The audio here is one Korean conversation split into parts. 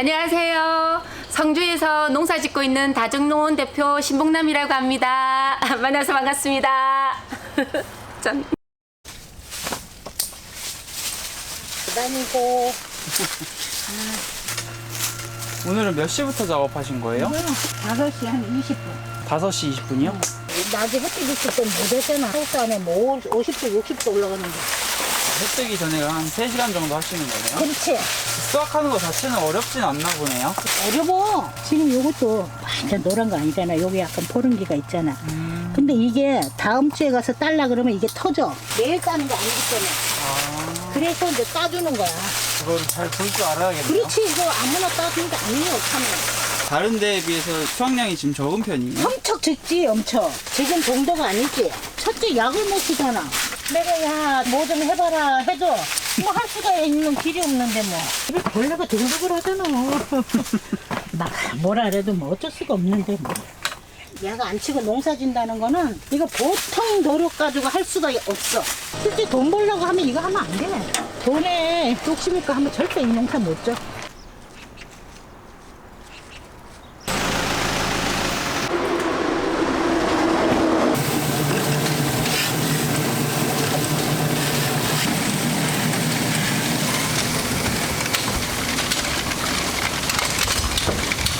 안녕하세요. 성주에서 농사 짓고 있는 다정농원 대표 신봉남이라고 합니다. 만나서 반갑습니다. 짠. 다니고 오늘은 몇 시부터 작업하신 거예요? 5시 한 20분. 5시 20분이요? 낮에 햇빛 있을 땐 못했잖아. 하우스 안에 뭐 50도, 60도 올라가는데. 해 뜨기 전에 한 3시간 정도 하시는 거네요? 그렇지. 수확하는 거 자체는 어렵진 않나 보네요? 어려워. 지금 이것도 완전 노란 거 아니잖아. 여기 약간 포른기가 있잖아. 근데 이게 다음 주에 가서 딸라 그러면 이게 터져. 매일 따는 게 아니기 때문에. 그래서 이제 따주는 거야. 그거를 잘 볼 줄 알아야겠네요. 그렇지. 이거 아무나 따주는 게 아니에요, 참에. 다른 데에 비해서 수확량이 지금 적은 편이에요? 엄청 적지, 엄청. 지금 정도가 아니지. 첫째 약을 못 쓰잖아. 내가 야, 뭐 좀 해봐라 해도 뭐 할 수가 있는 길이 없는데 뭐. 그래, 벌레가 등급을 하잖아. 막 뭐라 그래도 뭐 어쩔 수가 없는데 뭐. 약을 안 치고 농사 진다는 거는 이거 보통 노력 가지고 할 수가 없어. 실제 돈 벌려고 하면 이거 하면 안 돼. 돈에 욕심일까 하면 절대 이 농사 못 져.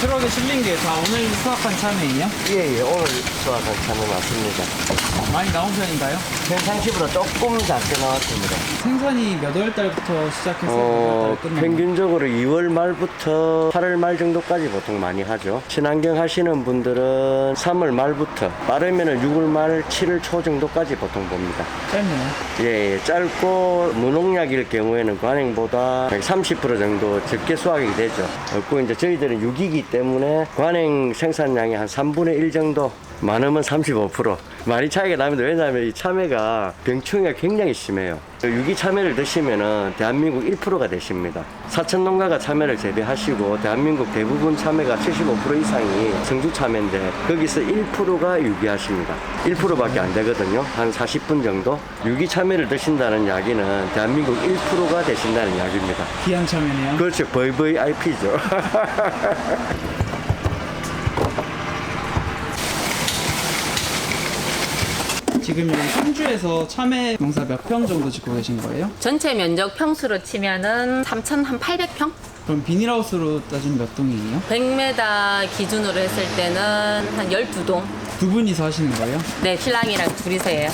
트럭에 실린 게 다 오늘 수확한 참외예요? 예, 오늘 수확한 참외 맞습니다. 많이 나온 편인가요? 평상시보다 조금 작게 나왔습니다. 생산이 몇 월 달부터 시작해서 몇 월 달 끝나요? 평균적으로 2월 말부터 8월 말 정도까지 보통 많이 하죠. 친환경 하시는 분들은 3월 말부터 빠르면 6월 말, 7월 초 정도까지 보통 봅니다. 짧네요. 예, 짧고 무농약일 경우에는 관행보다 30% 정도 적게 수확이 되죠. 그리고 이제 저희들은 유기이기 때문에 관행 생산량이 한 3분의 1 정도, 많으면 35%. 많이 차이가 납니다. 왜냐하면 이 참외가 병충해가 굉장히 심해요. 유기 참외를 드시면은 대한민국 1%가 되십니다. 사천 농가가 참외를 재배하시고 대한민국 대부분 참외가 75% 이상이 성주 참외인데 거기서 1%가 유기하십니다. 1%밖에 안 되거든요. 한 40분 정도. 유기 참외를 드신다는 이야기는 대한민국 1%가 되신다는 이야기입니다. 귀한 참외네요. 그렇죠. VVIP죠. 지금 여기 성주에서 참외 농사 몇 평 정도 짓고 계신 거예요? 전체 면적 평수로 치면은 3,800평? 그럼 비닐하우스로 따지면 몇 동이에요? 100m 기준으로 했을 때는 한 12동. 두 분이서 하시는 거예요? 네, 신랑이랑 둘이서 해요.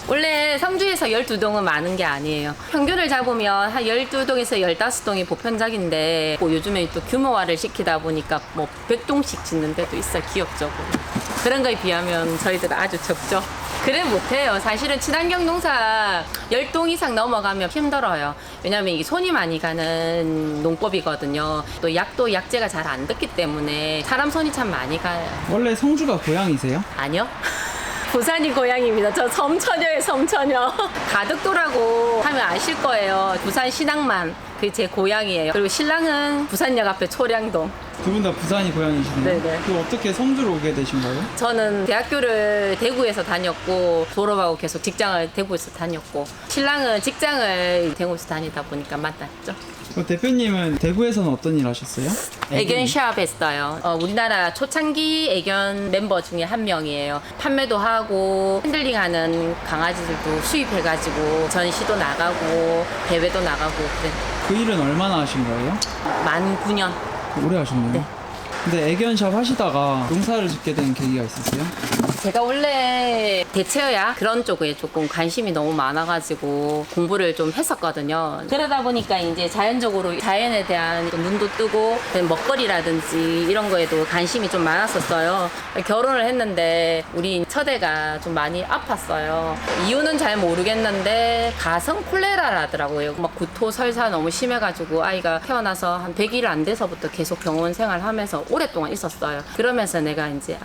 원래 성주에서 12동은 많은 게 아니에요. 평균을 잡으면 한 12동에서 15동이 보편적인데 뭐 요즘에 또 규모화를 시키다 보니까 뭐 100동씩 짓는 데도 있어요, 기업적으로. 그런 거에 비하면 저희들은 아주 적죠. 그래 못해요. 사실은 친환경 농사 10동 이상 넘어가면 힘들어요. 왜냐면 이게 손이 많이 가는 농법이거든요. 또 약도 약재가 잘 안 듣기 때문에 사람 손이 참 많이 가요. 원래 성주가 고향이세요? 아니요. 부산이 고향입니다. 저 섬처녀예요, 섬처녀. 가덕도라고 하면 아실 거예요. 부산 신앙만. 그게 제 고향이에요. 그리고 신랑은 부산역 앞에 초량동. 두 분 다 부산이 고향이시네요? 네네. 그 어떻게 성주로 오게 되신 거예요? 저는 대학교를 대구에서 다녔고 졸업하고 계속 직장을 대구에서 다녔고 신랑은 직장을 대구에서 다니다 보니까 만났죠. 그 대표님은 대구에서는 어떤 일 하셨어요? 애견샵 했어요. 우리나라 초창기 애견 멤버 중에 한 명이에요. 판매도 하고 핸들링하는 강아지들도 수입해가지고 전시도 나가고 대회도 나가고 그래. 그 일은 얼마나 하신 거예요? 만 9년. 오래 하셨네요. 네. 근데 애견샵 하시다가 농사를 짓게 된 계기가 있으세요? 제가 원래 대체어야 그런 쪽에 조금 관심이 너무 많아가지고 공부를 좀 했었거든요. 그러다 보니까 이제 자연적으로 자연에 대한 또 눈도 뜨고 먹거리라든지 이런 거에도 관심이 좀 많았었어요. 결혼을 했는데 우리 첫애가 좀 많이 아팠어요. 이유는 잘 모르겠는데 가성 콜레라라더라고요. 막 구토 설사 너무 심해가지고 아이가 태어나서 한 100일 안 돼서부터 계속 병원 생활하면서 오랫동안 있었어요. 그러면서 내가 이제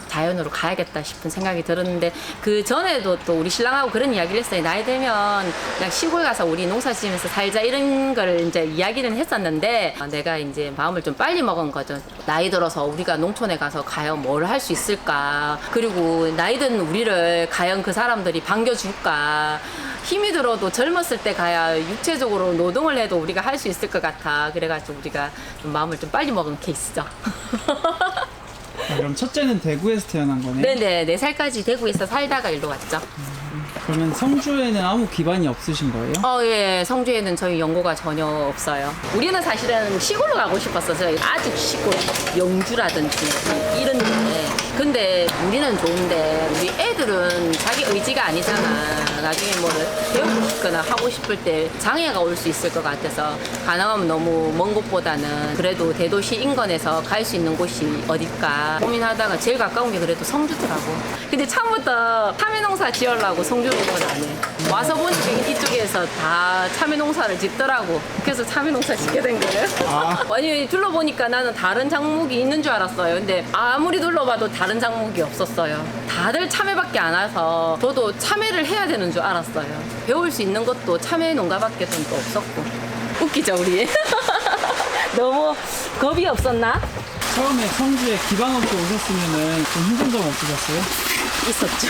자연으로 가야겠다 싶은 생각이 들었는데 그 전에도 또 우리 신랑하고 그런 이야기를 했어요. 나이 들면 그냥 시골 가서 우리 농사 지으면서 살자 이런 걸 이제 이야기는 했었는데 내가 이제 마음을 좀 빨리 먹은 거죠. 나이 들어서 우리가 농촌에 가서 과연 뭘 할 수 있을까? 그리고 나이 든 우리를 과연 그 사람들이 반겨줄까? 힘이 들어도 젊었을 때 가야 육체적으로 노동을 해도 우리가 할 수 있을 것 같아. 그래가지고 우리가 좀 마음을 좀 빨리 먹은 케이스죠. 그럼 첫째는 대구에서 태어난 거네요? 네네, 4살까지 대구에서 살다가 일로 왔죠. 그러면 성주에는 아무 기반이 없으신 거예요? 예, 성주에는 저희 연고가 전혀 없어요. 우리는 사실은 시골로 가고 싶었어요. 아주 시골, 영주라든지 이런 데. 근데 우리는 좋은데 우리 애들은 자기 의지가 아니잖아. 나중에 뭐를 배우고 싶거나 하고 싶을 때 장애가 올 수 있을 것 같아서 가능하면 너무 먼 곳보다는 그래도 대도시 인근에서 갈 수 있는 곳이 어딜까 고민하다가 제일 가까운 게 그래도 성주더라고. 근데 처음부터 참외농사 지으려고 성주로 온 건 아니에요. 와서 보니까 이쪽에서 다 참외농사를 짓더라고. 그래서 참외농사 짓게 된 거예요. 아니 둘러보니까 나는 다른 작목이 있는 줄 알았어요. 근데 아무리 둘러봐도 다른 작목이 없었어요. 다들 참외밖에 안 와서 저도 참외를 해야 되는 줄 알았어요. 배울 수 있는 것도 참외 농가밖에 또 없었고. 웃기죠 우리? 너무 겁이 없었나? 처음에 성주에 기반 없이 오셨으면 좀 힘든 점 없으셨어요? 있었죠.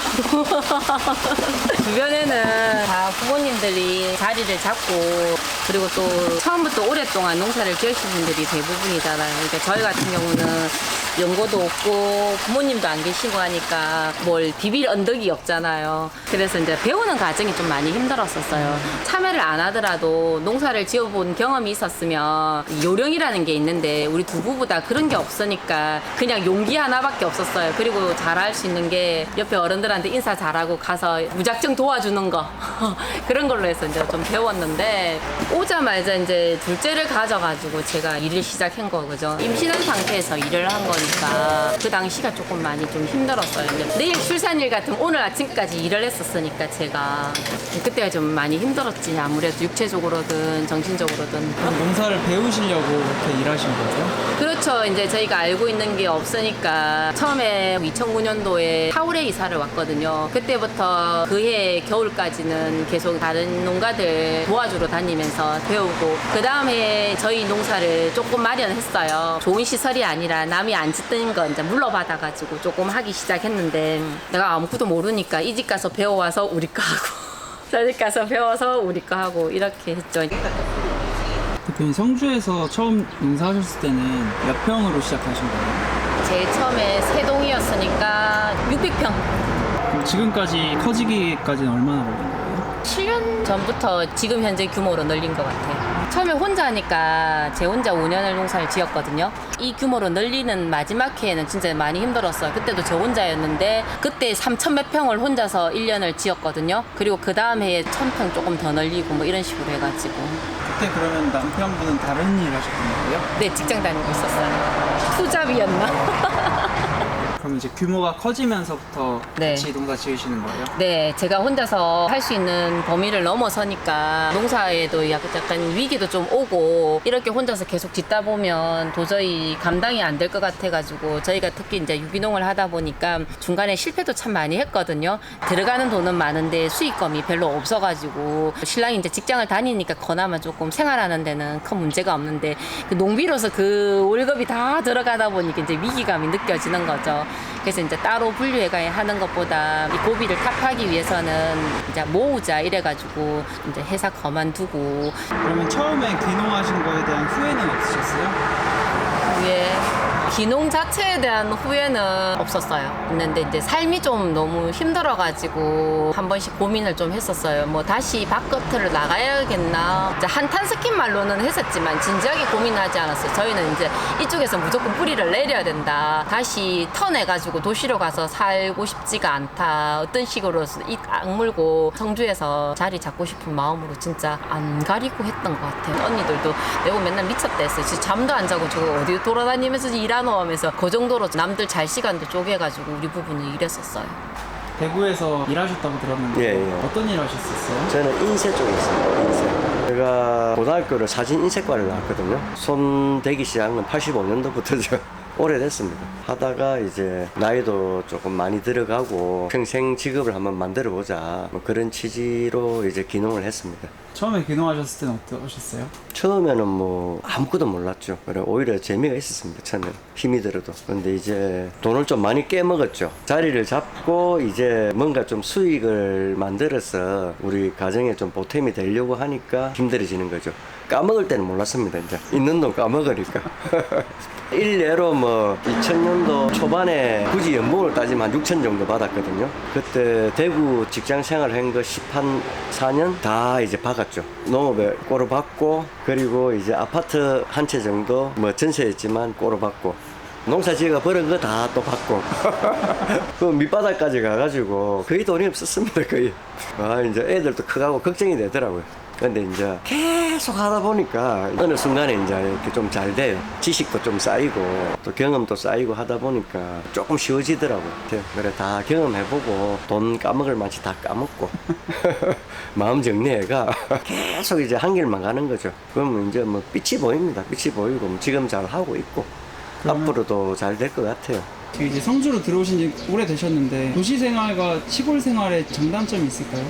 주변에는 다 부모님들이 자리를 잡고 그리고 또 처음부터 오랫동안 농사를 지으신 분들이 대부분이잖아요. 그러니까 저희 같은 경우는 연고도 없고 부모님도 안 계시고 하니까 뭘 비빌 언덕이 없잖아요. 그래서 이제 배우는 과정이 좀 많이 힘들었었어요. 참외를 안 하더라도 농사를 지어본 경험이 있었으면 요령이라는 게 있는데 우리 두 부부 다 그런 게 없으니까 그냥 용기 하나밖에 없었어요. 그리고 잘할 수 있는 게 옆에 어른들한테 인사 잘하고 가서 무작정 도와주는 거 그런 걸로 해서 이제 좀 배웠는데 오자마자 이제 둘째를 가져가지고 제가 일을 시작한 거죠. 임신한 상태에서 일을 한 거니까 그 당시가 조금 많이 좀 힘들었어요. 이제 내일 출산일 같으면 오늘 아침까지 일을 했었으니까 제가 그때가 좀 많이 힘들었지. 아무래도 육체적으로든 정신적으로든. 그럼 농사를 배우시려고 이렇게 일하신 거예요? 그렇죠. 이제 저희가 알고 있는 게 없으니까 처음에 2009년도에 서울에 이사를 왔거든요. 그때부터 그해 겨울까지는 계속 다른 농가들 도와주러 다니면서 배우고 그 다음에 저희 농사를 조금 마련했어요. 좋은 시설이 아니라 남이 안 짓던 거 이제 물러받아가지고 조금 하기 시작했는데 내가 아무것도 모르니까 이 집 가서 배워와서 우리 거 하고 저 집 가서 배워서 우리 거 하고 이렇게 했죠. 대표님 성주에서 처음 농사하셨을 때는 몇 평으로 시작하신 거예요? 제일 처음에 세 동이었으니까 600평. 그럼 지금까지 커지기까지는 얼마나 걸린 거예요? 7년 전부터 지금 현재 규모로 늘린 것 같아요. 처음에 혼자 하니까 제 혼자 5년을 농사를 지었거든요. 이 규모로 늘리는 마지막 해에는 진짜 많이 힘들었어요. 그때도 저 혼자였는데 그때 3,000 몇 평을 혼자서 1년을 지었거든요. 그리고 그 다음 해에 1,000평 조금 더 늘리고 뭐 이런 식으로 해가지고. 그때 그러면 남편분은 다른 일 하셨던 거예요? 네, 직장 다니고 있었어요. 투잡이었나? 그럼 이제 규모가 커지면서부터 네. 같이 농사 지으시는 거예요? 네, 제가 혼자서 할 수 있는 범위를 넘어서니까 농사에도 약간 위기도 좀 오고 이렇게 혼자서 계속 짓다 보면 도저히 감당이 안 될 것 같아가지고 저희가 특히 이제 유기농을 하다 보니까 중간에 실패도 참 많이 했거든요. 들어가는 돈은 많은데 수익금이 별로 없어가지고 신랑이 이제 직장을 다니니까 그나마 조금 생활하는 데는 큰 문제가 없는데 그 농비로서 그 월급이 다 들어가다 보니까 이제 위기감이 느껴지는 거죠. 그래서 이제 따로 분류해가 하는 것보다 이 고비를 탑하기 위해서는 이제 모으자 이래가지고 이제 회사 그만두고 그러면 처음에 귀농하신 거에 대한 후회는 없으셨어요? 후에 귀농 자체에 대한 후회는 없었어요. 있는데 이제 삶이 좀 너무 힘들어가지고 한 번씩 고민을 좀 했었어요. 뭐 다시 바깥으로 나가야겠나. 이제 한탄 스킨 말로는 했었지만 진지하게 고민하지 않았어요. 저희는 이제 이쪽에서 무조건 뿌리를 내려야 된다. 다시 턴해가지고 도시로 가서 살고 싶지가 않다. 어떤 식으로 이 악물고 성주에서 자리 잡고 싶은 마음으로 진짜 안 가리고 했던 것 같아요. 언니들도 내가 맨날 미쳤다 했어요. 진짜 잠도 안 자고 저거 어디 돌아다니면서 일하노 하면서 그 정도로 남들 잘 시간도 쪼개가지고 우리 부부는 일했었어요. 대구에서 일하셨다고 들었는데 예. 어떤 일 하셨었어요? 저는 인쇄 쪽에 있습니다. 인쇄. 제가 고등학교를 사진 인쇄과를 나왔거든요. 손 대기 시작은 85년도부터죠. 오래됐습니다. 하다가 이제 나이도 조금 많이 들어가고 평생 직업을 한번 만들어 보자 뭐 그런 취지로 이제 귀농을 했습니다. 처음에 귀농하셨을 때는 어떠셨어요? 처음에는 뭐 아무것도 몰랐죠. 그래 오히려 재미가 있었습니다. 처음에 힘이 들어도. 근데 이제 돈을 좀 많이 깨먹었죠. 자리를 잡고 이제 뭔가 좀 수익을 만들어서 우리 가정에 좀 보탬이 되려고 하니까 힘들어지는 거죠. 까먹을 때는 몰랐습니다. 이제 있는 돈 까먹으니까. 일례로 뭐 2000년도 초반에 굳이 연봉을 따지면 한 6천 정도 받았거든요. 그때 대구 직장 생활을 한 거 14년 다 이제 박았죠. 농업에 꼬로 받고 그리고 이제 아파트 한 채 정도 뭐 전세였지만 꼬로 받고 농사 지어가 벌은 거 다 또 받고 그 밑바닥까지 가가지고 거의 돈이 없었습니다. 거의. 아 이제 애들도 커가고 걱정이 되더라고요. 근데 이제 계속 하다 보니까 어느 순간에 이제 이렇게 좀 잘 돼요. 지식도 좀 쌓이고 또 경험도 쌓이고 하다 보니까 조금 쉬워지더라고요. 그래 다 경험해보고 돈 까먹을 맛이 다 까먹고 마음 정리해가 계속 이제 한 길만 가는 거죠. 그러면 이제 뭐 빛이 보입니다. 빛이 보이고 지금 잘 하고 있고 앞으로도 잘 될 것 같아요. 이제 성주로 들어오신 지 오래 되셨는데 도시 생활과 시골 생활의 장단점이 있을까요?